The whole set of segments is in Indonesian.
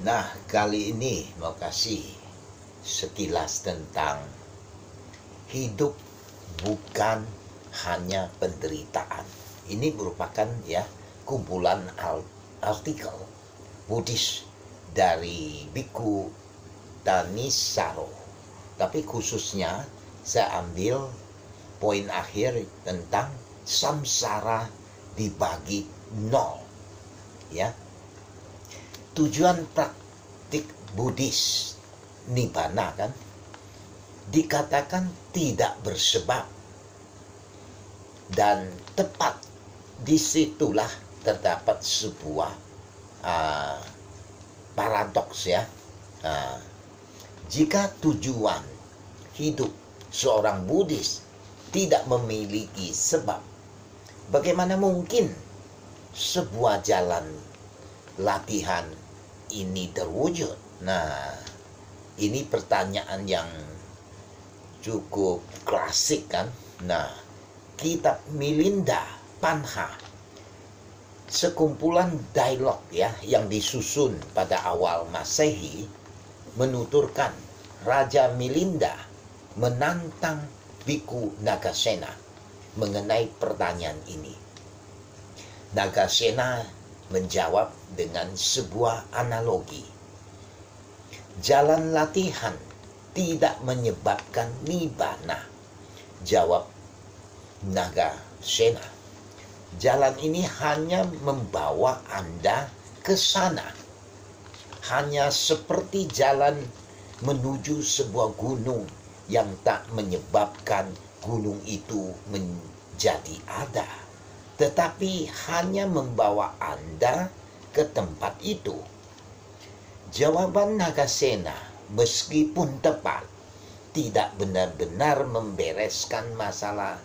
Nah, kali ini mau kasih sekilas tentang hidup bukan hanya penderitaan. Ini merupakan kumpulan artikel Buddhis dari Biku Thanissaro. Tapi khususnya saya ambil poin akhir tentang samsara dibagi nol. Tujuan praktik Buddhis Nibbana kan dikatakan tidak bersebab, dan tepat disitulah terdapat sebuah paradoks jika tujuan hidup seorang Buddhis tidak memiliki sebab, bagaimana mungkin sebuah jalan latihan ini terwujud? Nah, ini pertanyaan yang cukup klasik kan. Nah, kitab Milinda Panha, sekumpulan dialog yang disusun pada awal Masehi, menuturkan Raja Milinda menantang Biku Nagasena mengenai pertanyaan ini. Nagasena menjawab dengan sebuah analogi. Jalan latihan tidak menyebabkan nibbana. Jawab Nagasena, jalan ini hanya membawa Anda ke sana. Hanya seperti jalan menuju sebuah gunung yang tak menyebabkan gunung itu menjadi ada, tetapi hanya membawa Anda ke tempat itu. Jawaban Nagasena, meskipun tepat, tidak benar-benar membereskan masalah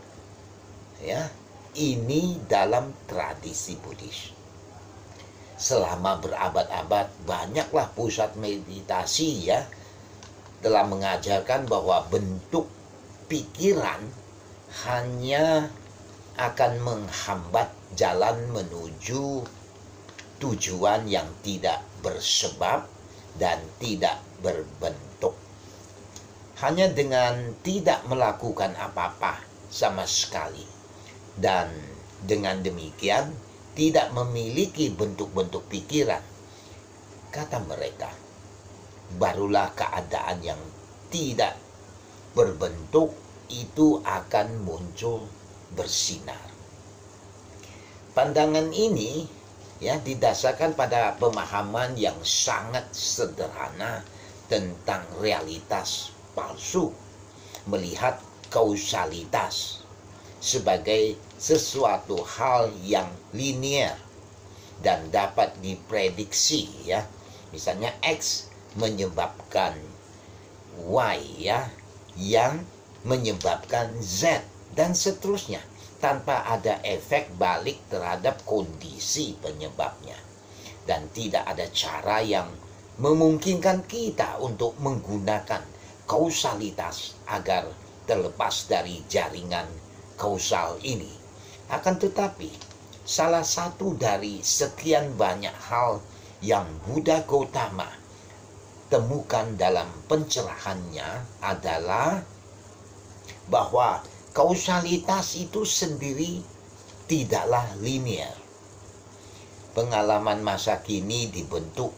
ini dalam tradisi Buddhis. Selama berabad-abad, banyaklah pusat meditasi telah mengajarkan bahwa bentuk pikiran hanya akan menghambat jalan menuju tujuan yang tidak bersebab dan tidak berbentuk. Hanya dengan tidak melakukan apa-apa sama sekali, dan dengan demikian tidak memiliki bentuk-bentuk pikiran, kata mereka, barulah keadaan yang tidak berbentuk itu akan muncul bersinar. Pandangan ini didasarkan pada pemahaman yang sangat sederhana tentang realitas palsu, melihat kausalitas sebagai sesuatu hal yang linier dan dapat diprediksi Misalnya X menyebabkan Y yang menyebabkan Z dan seterusnya, tanpa ada efek balik terhadap kondisi penyebabnya, dan tidak ada cara yang memungkinkan kita untuk menggunakan kausalitas agar terlepas dari jaringan kausal ini. Akan tetapi, salah satu dari sekian banyak hal yang Buddha Gautama temukan dalam pencerahannya adalah bahwa kausalitas itu sendiri tidaklah linier. Pengalaman masa kini dibentuk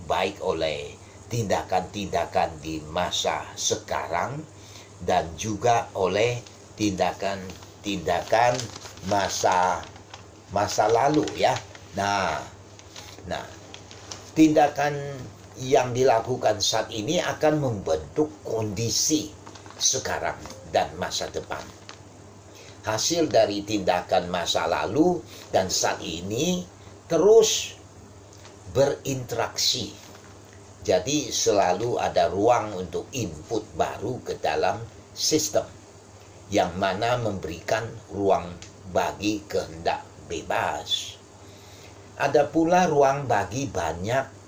baik oleh tindakan-tindakan di masa sekarang dan juga oleh tindakan-tindakan masa lalu Nah, tindakan yang dilakukan saat ini akan membentuk kondisi sekarang dan masa depan. Hasil dari tindakan masa lalu dan saat ini terus berinteraksi. Jadi selalu ada ruang untuk input baru ke dalam sistem, yang mana memberikan ruang bagi kehendak bebas. Ada pula ruang bagi banyak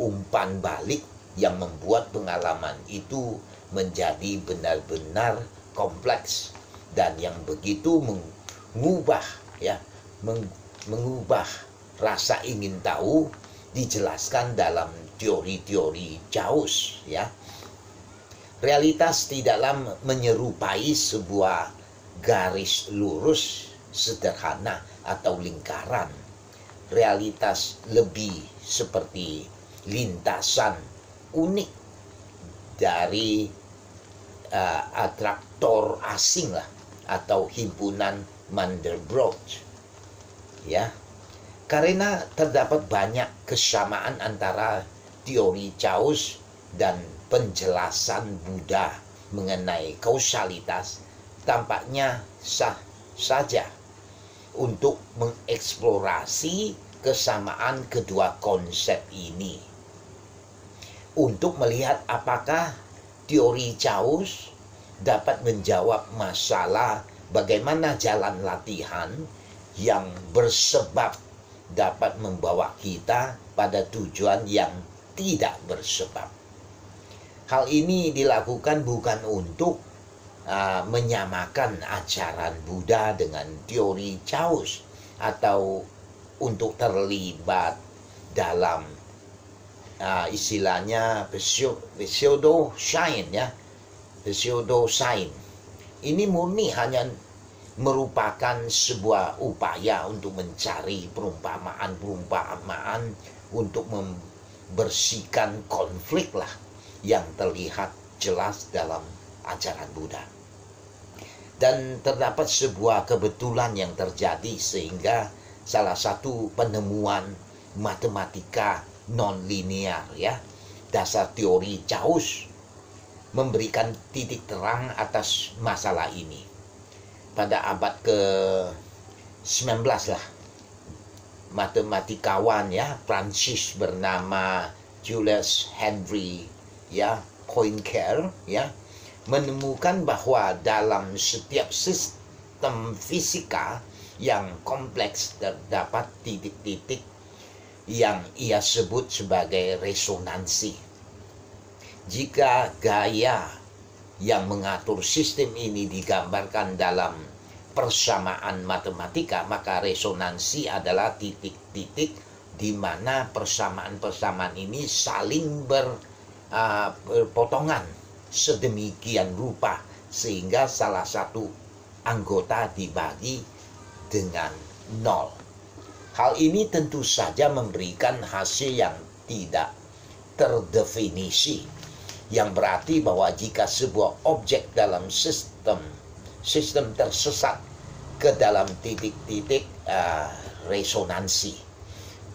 umpan balik yang membuat pengalaman itu menjadi benar-benar kompleks dan yang begitu mengubah rasa ingin tahu dijelaskan dalam teori-teori Gauss, ya. Realitas tidaklah menyerupai sebuah garis lurus sederhana atau lingkaran. Realitas lebih seperti lintasan unik dari atraktor asing lah, atau himpunan Mandelbrot, ya. Karena terdapat banyak kesamaan antara teori Gauss dan penjelasan Buddha mengenai kausalitas, tampaknya sah saja untuk mengeksplorasi kesamaan kedua konsep ini, untuk melihat apakah teori Gauss dapat menjawab masalah bagaimana jalan latihan yang bersebab dapat membawa kita pada tujuan yang tidak bersebab. Hal ini dilakukan bukan untuk menyamakan ajaran Buddha dengan teori Gauss, atau untuk terlibat dalam istilahnya pseudo-science, ya, pseudo-science. Ini murni hanya merupakan sebuah upaya untuk mencari perumpamaan-perumpamaan untuk membersihkan konflik lah yang terlihat jelas dalam ajaran Buddha. Dan terdapat sebuah kebetulan yang terjadi sehingga salah satu penemuan matematika non-linear, ya, dasar teori Gauss, memberikan titik terang atas masalah ini. Pada abad ke-19 lah, matematikawan, ya, Prancis bernama Julius Henry, ya, Poincare, ya, menemukan bahwa dalam setiap sistem fisika yang kompleks terdapat titik-titik yang ia sebut sebagai resonansi. Jika gaya yang mengatur sistem ini digambarkan dalam persamaan matematika, maka resonansi adalah titik-titik di mana persamaan-persamaan ini saling berpotongan sedemikian rupa sehingga salah satu anggota dibagi dengan 0. Hal ini tentu saja memberikan hasil yang tidak terdefinisi, yang berarti bahwa jika sebuah objek dalam sistem tersesat ke dalam titik-titik resonansi,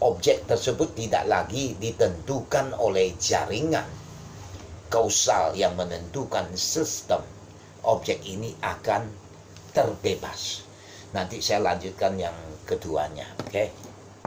objek tersebut tidak lagi ditentukan oleh jaringan kausal yang menentukan sistem. Objek ini akan terbebas. Nanti saya lanjutkan yang keduanya, oke?